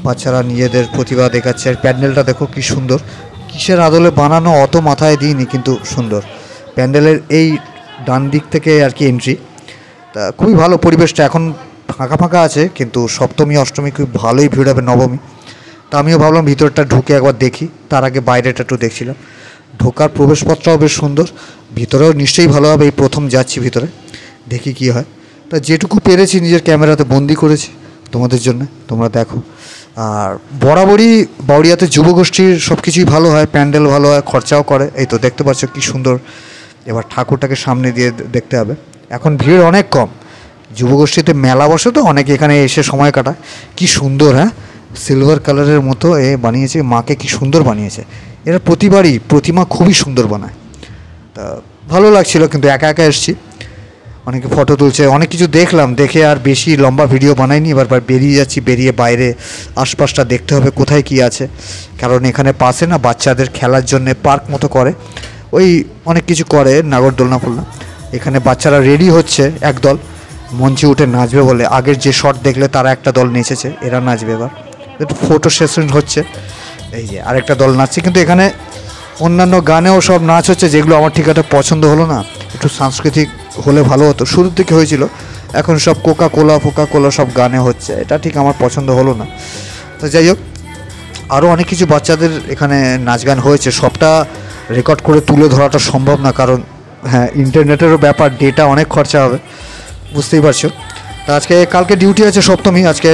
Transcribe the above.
বাচ্চারা নিজেদের প্রতিভা দেখাচ্ছে। আর প্যান্ডেলটা দেখো কি সুন্দর, কিসের আদলে বানানো অত মাথায় দিইনি, কিন্তু সুন্দর। প্যান্ডেলের এই ডান দিক থেকে আর কি এন্ট্রি, তা খুবই ভালো পরিবেশটা। এখন ফাঁকা ফাঁকা আছে, কিন্তু সপ্তমী অষ্টমী খুব ভালোই ভিড় হবে, নবমী। তা আমিও ভাবলাম ভিতরটা ঢুকে একবার দেখি, তার আগে বাইরেটা একটু দেখছিলাম। ঢোকার প্রবেশপত্রটাও বেশ সুন্দর, ভিতরেও নিশ্চয়ই ভালো হবে। এই প্রথম যাচ্ছি ভিতরে, দেখি কি হয়। তা যেটুকু পেরেছি নিজের ক্যামেরাতে বন্দি করেছি তোমাদের জন্য, তোমরা দেখো। আর বরাবরই বাউরিয়াতে যুবগোষ্ঠীর সব কিছুই ভালো হয়, প্যান্ডেল ভালো হয়, খরচাও করে। এই তো দেখতে পাচ্ছ কি সুন্দর। এবার ঠাকুরটাকে সামনে দিয়ে দেখতে হবে। এখন ভিড় অনেক কম, যুবগোষ্ঠীতে মেলা বসে তো, অনেকে এখানে এসে সময় কাটায়। কি সুন্দর, হ্যাঁ, সিলভার কালারের মতো এ বানিয়েছে, মাকে কি সুন্দর বানিয়েছে। এরা প্রতিবারই প্রতিমা খুবই সুন্দর বানায়। তা ভালো লাগছিল, কিন্তু একা একা এসেছি। অনেকে ফটো তুলছে, অনেক কিছু দেখলাম, দেখে আর বেশি লম্বা ভিডিও বানাইনি। এবার বেরিয়ে যাচ্ছি, বেরিয়ে বাইরে আশপাশটা দেখতে হবে কোথায় কি আছে। কারণ এখানে পাশে না বাচ্চাদের খেলার জন্য পার্ক মতো করে, ওই অনেক কিছু করে, নাগরদোলনা ফোলনা। এখানে বাচ্চারা রেডি হচ্ছে, একদল মঞ্চে উঠে নাচবে বলে। আগের যে শট দেখলে তারা একটা দল নেচেছে, এরা নাচবে। এবার একটু ফটো সেশন হচ্ছে, এই যে আরেকটা দল নাচছে। কিন্তু এখানে অন্যান্য গানেও সব নাচ হচ্ছে, যেগুলো আমার ঠিক একটা পছন্দ হলো না। একটু সাংস্কৃতিক হলে ভালো হতো, শুরুর দিকে হয়েছিল। এখন সব কোকা কোলা সব গানে হচ্ছে, এটা ঠিক আমার পছন্দ হলো না। তো যাই হোক, আরও অনেক কিছু বাচ্চাদের এখানে নাচ গান হয়েছে, সবটা রেকর্ড করে তুলে ধরাটা সম্ভব না, কারণ হ্যাঁ ইন্টারনেটেরও ব্যাপার, ডেটা অনেক খরচা হবে, বুঝতেই পারছো। তা আজকে কালকে ডিউটি আছে সপ্তমী, আজকে